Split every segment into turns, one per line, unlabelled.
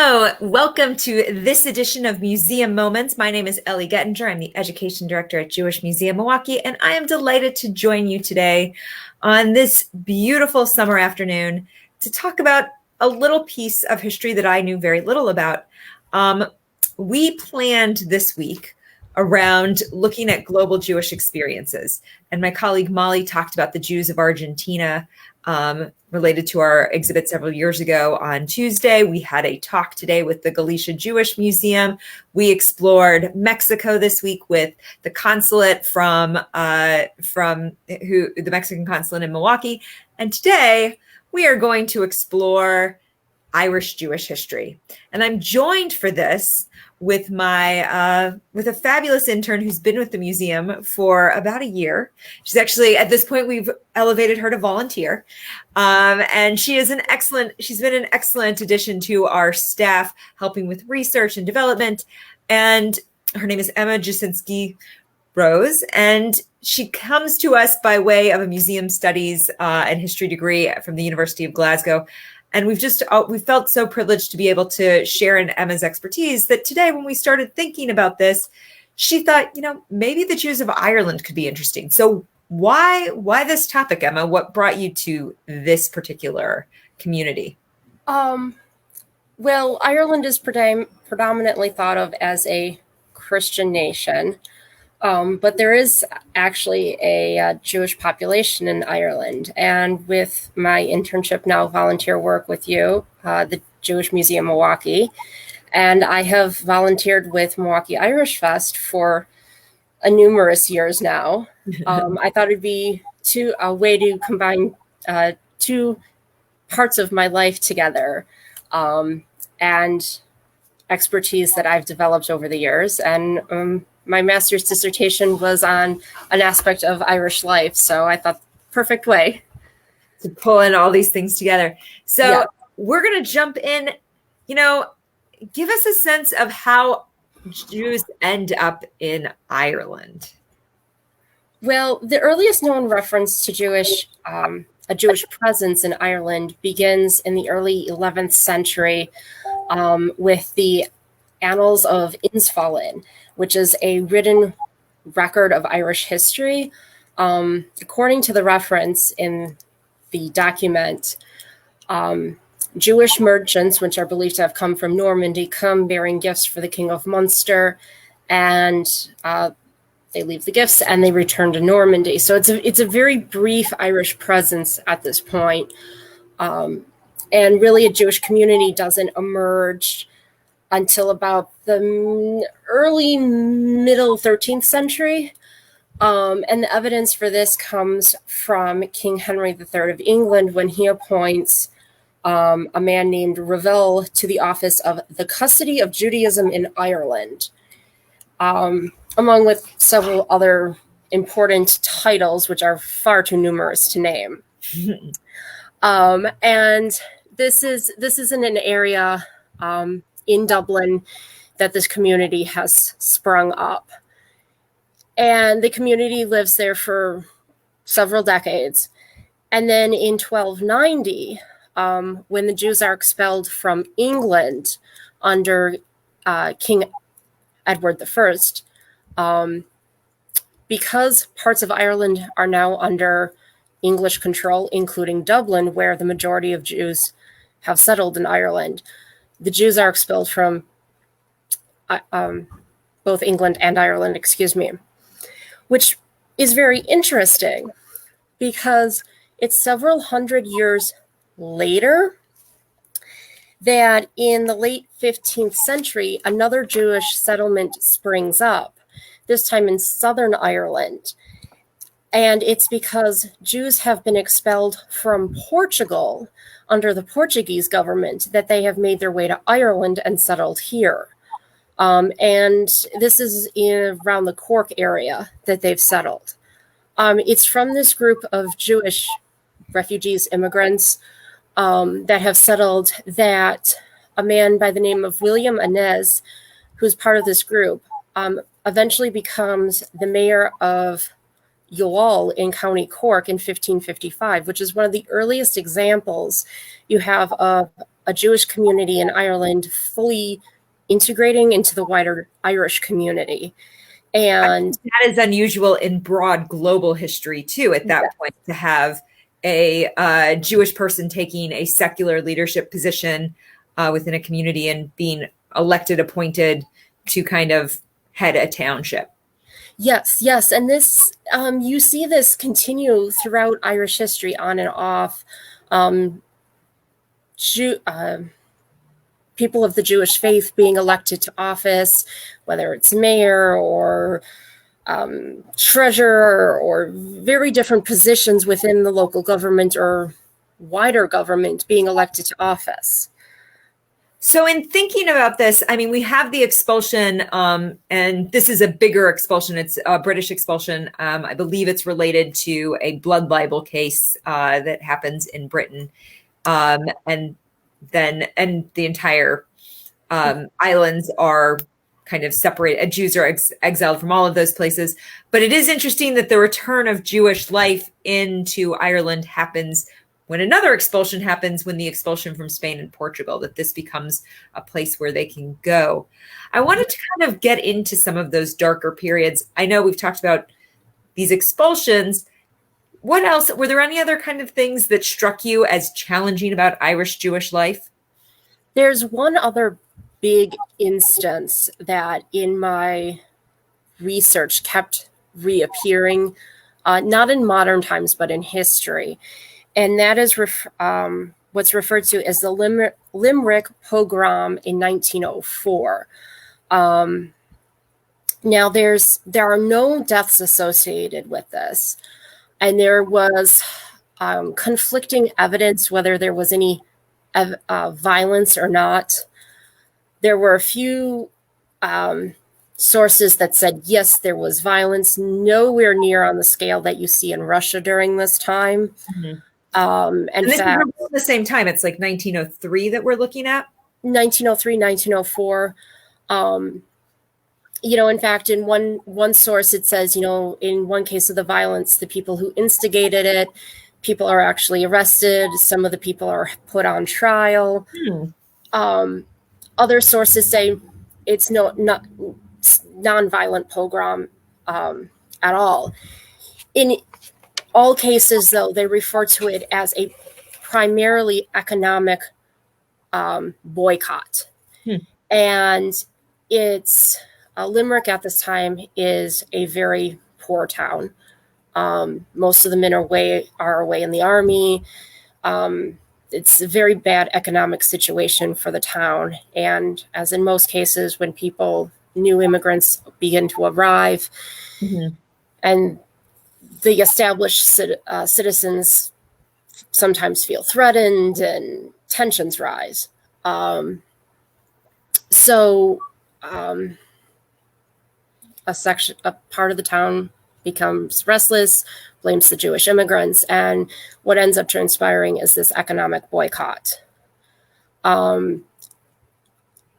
Hello, welcome to this edition of Museum Moments. My name is Ellie Gettinger. I'm the Education Director at Jewish Museum Milwaukee, and I am delighted to join you today on this beautiful summer afternoon to talk about a little piece of history that I knew very little about. We planned this week around looking at global Jewish experiences, and my colleague Molly talked about the Jews of Argentina related to our exhibit several years ago on Tuesday. We had a talk today with the Galicia Jewish Museum. We explored Mexico this week with the consulate from the Mexican consulate in Milwaukee. And today we are going to explore Irish Jewish history. And I'm joined for this with with a fabulous intern who's been with the museum for about a year. She's actually, at this point, we've elevated her to volunteer. And she's been an excellent addition to our staff, helping with research and development. And her name is Emma Jasinski Rose, and she comes to us by way of a museum studies and history degree from the University of Glasgow. And we felt so privileged to be able to share in Emma's expertise that today, when we started thinking about this, she thought, maybe the Jews of Ireland could be interesting. So why this topic, Emma? What brought you to this particular community?
Well, Ireland is predominantly thought of as a Christian nation. But there is actually a Jewish population in Ireland. And with my internship now volunteer work with you, the Jewish Museum Milwaukee, and I have volunteered with Milwaukee Irish Fest for numerous years now. I thought it'd be a way to combine two parts of my life together and expertise that I've developed over the years. And my master's dissertation was on an aspect of Irish life. So I thought, perfect way
to pull in all these things together. So We're going to jump in, give us a sense of how Jews end up in Ireland.
Well, the earliest known reference to a Jewish presence in Ireland begins in the early 11th century with the Annals of Insfallen, which is a written record of Irish history. According to the reference in the document, Jewish merchants, which are believed to have come from Normandy, come bearing gifts for the King of Munster, and they leave the gifts and they return to Normandy. So it's a very brief Irish presence at this point. And really a Jewish community doesn't emerge until about the early middle 13th century. And the evidence for this comes from King Henry III of England when he appoints a man named Revel to the office of the custody of Judaism in Ireland, along with several other important titles, which are far too numerous to name. And this is in an area in Dublin that this community has sprung up. And the community lives there for several decades. And then in 1290, when the Jews are expelled from England under King Edward I, because parts of Ireland are now under English control, including Dublin, where the majority of Jews have settled in Ireland, the Jews are expelled from both England and Ireland, which is very interesting because it's several hundred years later that in the late 15th century, another Jewish settlement springs up, this time in Southern Ireland. And it's because Jews have been expelled from Portugal under the Portuguese government that they have made their way to Ireland and settled here. And this is around the Cork area that they've settled. It's from this group of Jewish refugees, immigrants that have settled that a man by the name of William Innes, who's part of this group, eventually becomes the mayor of Youghal in County Cork in 1555, which is one of the earliest examples you have of a Jewish community in Ireland fully integrating into the wider Irish community. And
that is unusual in broad global history too, at that point, to have a Jewish person taking a secular leadership position within a community and being elected, appointed to kind of head a township.
Yes. And this, you see this continue throughout Irish history on and off. People of the Jewish faith being elected to office, whether it's mayor or treasurer or very different positions within the local government or wider government being elected to office.
So in thinking about this, I mean, we have the expulsion, and this is a bigger expulsion. It's a British expulsion. I believe it's related to a blood libel case that happens in Britain. And the entire islands are kind of separated. Jews are exiled from all of those places. But it is interesting that the return of Jewish life into Ireland happens when another expulsion happens, when the expulsion from Spain and Portugal, that this becomes a place where they can go. I wanted to kind of get into some of those darker periods. I know we've talked about these expulsions. What else? Were there any other kind of things that struck you as challenging about Irish Jewish life?
There's one other big instance that in my research kept reappearing, not in modern times, but in history. And that is what's referred to as the Limerick pogrom in 1904. Now, there are no deaths associated with this. And there was conflicting evidence whether there was any violence or not. There were a few sources that said, yes, there was violence, nowhere near on the scale that you see in Russia during this time.
Mm-hmm. And this is at the same time. It's like 1903 that we're looking at.
1903, 1904. In fact, in one source, it says, in one case of the violence, the people who instigated it, people are actually arrested. Some of the people are put on trial. Other sources say it's nonviolent pogrom at all. In all cases, though, they refer to it as a primarily economic boycott. And it's Limerick at this time is a very poor town. Most of the men are away in the army. It's a very bad economic situation for the town. And as in most cases, when new immigrants begin to arrive, and the established citizens sometimes feel threatened and tensions rise. A part of the town becomes restless, blames the Jewish immigrants, and what ends up transpiring is this economic boycott.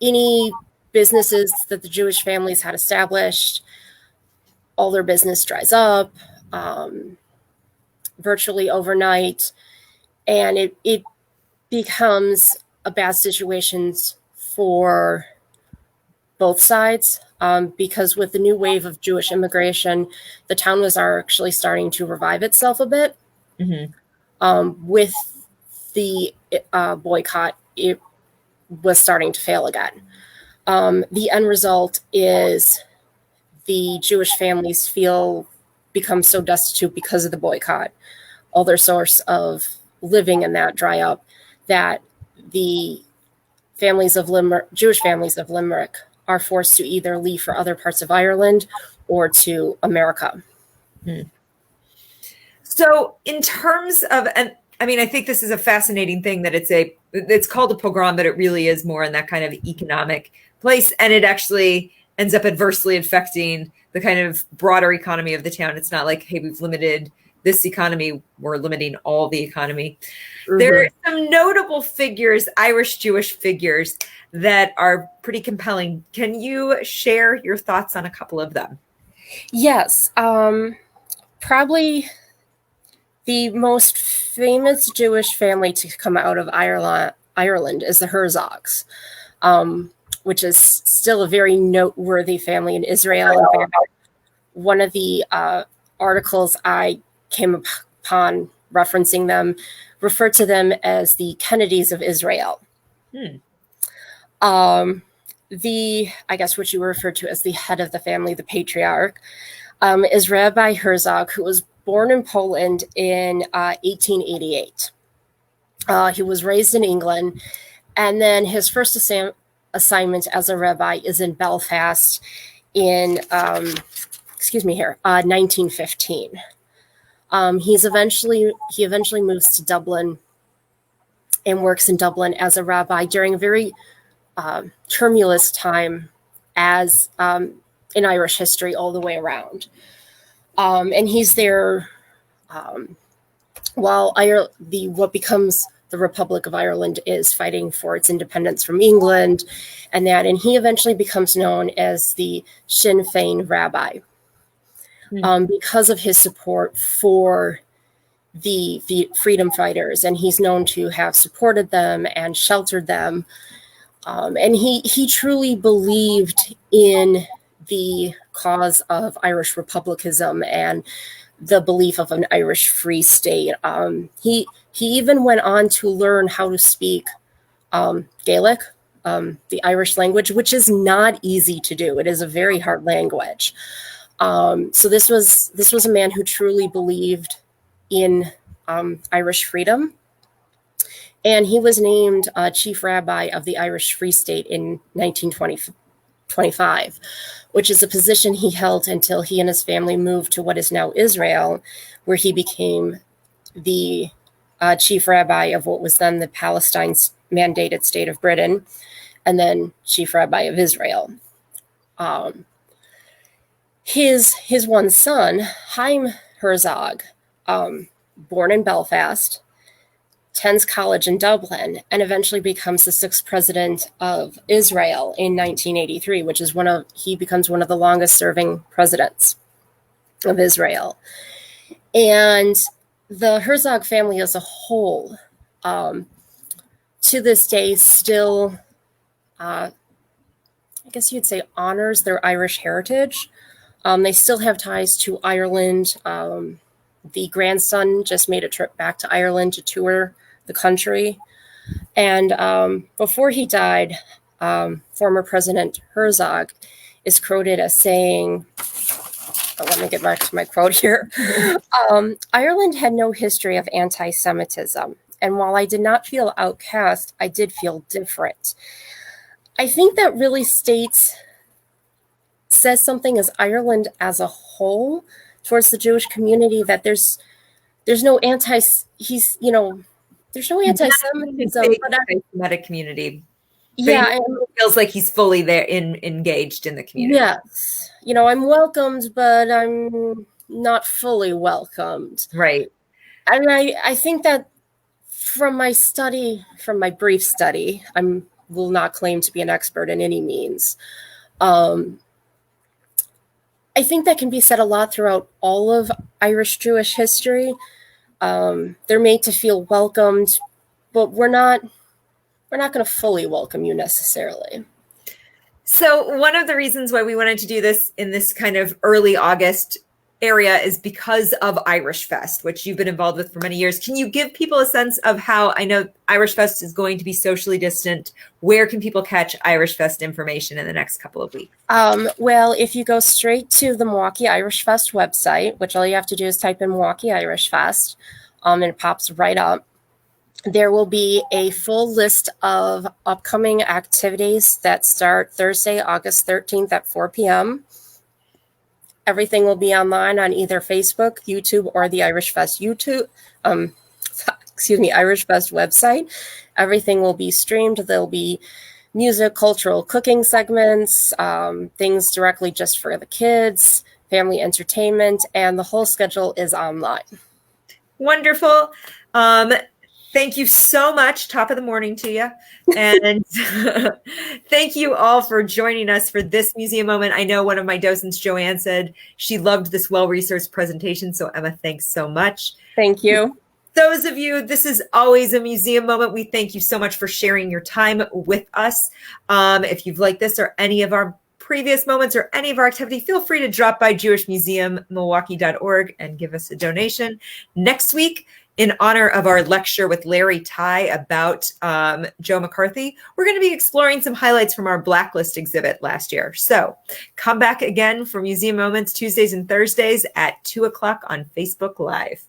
Any businesses that the Jewish families had established, all their business dries up virtually overnight, and it becomes a bad situation for both sides. Because with the new wave of Jewish immigration, the town was actually starting to revive itself a bit. With the boycott, it was starting to fail again. The end result is the Jewish families become so destitute because of the boycott. All their source of living in that dry up, that the Jewish families of Limerick are forced to either leave for other parts of Ireland or to America.
So in terms of, and I mean, I think this is a fascinating thing that it's called a pogrom, but it really is more in that kind of economic place. And it actually ends up adversely affecting the kind of broader economy of the town. It's not like, hey, we've limited this economy, we're limiting all the economy. There are some notable figures, Irish Jewish figures, that are pretty compelling. Can you share your thoughts on a couple of them?
Yes. Probably the most famous Jewish family to come out of Ireland is the Herzogs, which is still a very noteworthy family in Israel. In fact, one of the articles I came upon referencing them referred to them as the Kennedys of Israel. I guess what you referred to as the head of the family, the patriarch, is Rabbi Herzog, who was born in Poland in 1888. He was raised in England, and then his first assignment as a rabbi is in Belfast in 1915. He eventually moves to Dublin and works in Dublin as a rabbi during a very tumultuous time as in Irish history all the way around. And he's there while what becomes the Republic of Ireland is fighting for its independence from England, and he eventually becomes known as the Sinn Féin rabbi because of his support for the freedom fighters, and he's known to have supported them and sheltered them. And he truly believed in the cause of Irish republicanism and the belief of an Irish free state. He even went on to learn how to speak Gaelic, the Irish language, which is not easy to do. It is a very hard language. So this was a man who truly believed in Irish freedom. And he was named chief rabbi of the Irish Free State in 1925, which is a position he held until he and his family moved to what is now Israel, where he became the chief rabbi of what was then the Palestine's mandated state of Britain, and then chief rabbi of Israel. His one son, Chaim Herzog, born in Belfast, attends college in Dublin, and eventually becomes the sixth president of Israel in 1983, which is he becomes one of the longest serving presidents of Israel. And the Herzog family as a whole, to this day, still, I guess you'd say, honors their Irish heritage. They still have ties to Ireland. The grandson just made a trip back to Ireland to tour the country. And before he died, former President Herzog is quoted as saying, let me get back to my quote here. Ireland had no history of anti-Semitism. And while I did not feel outcast, I did feel different. I think that really says something as Ireland as a whole towards the Jewish community, that there's no there's no anti-Semitism, but
anti-Semitic community.
Yeah,
it feels like he's fully there engaged in the community.
Yes, I'm welcomed, but I'm not fully welcomed.
Right.
And I think that from my brief study, I will not claim to be an expert in any means. I think that can be said a lot throughout all of Irish Jewish history. They're made to feel welcomed, but we're not going to fully welcome you necessarily.
So one of the reasons why we wanted to do this in this kind of early August area is because of Irish Fest, which you've been involved with for many years. Can you give people a sense of how, I know Irish Fest is going to be socially distant, where can people catch Irish Fest information in the next couple of weeks?
Well, if you go straight to the Milwaukee Irish Fest website, which all you have to do is type in Milwaukee Irish Fest, and it pops right up. There will be a full list of upcoming activities that start Thursday, August 13th at 4 p.m. Everything will be online on either Facebook, YouTube, or the Irish Fest Irish Fest website. Everything will be streamed. There'll be music, cultural cooking segments, things directly just for the kids, family entertainment, and the whole schedule is online.
Wonderful. Thank you so much. Top of the morning to you. And thank you all for joining us for this museum moment. I know one of my docents, Joanne, said she loved this well-researched presentation. So Emma, thanks so much.
Thank you.
those of you, this is always a museum moment. We thank you so much for sharing your time with us. If you've liked this or any of our previous moments or any of our activity, feel free to drop by jewishmuseummilwaukee.org and give us a donation. Next week, in honor of our lecture with Larry Ty about Joe McCarthy, we're going to be exploring some highlights from our Blacklist exhibit last year. So come back again for Museum Moments Tuesdays and Thursdays at 2 o'clock on Facebook Live.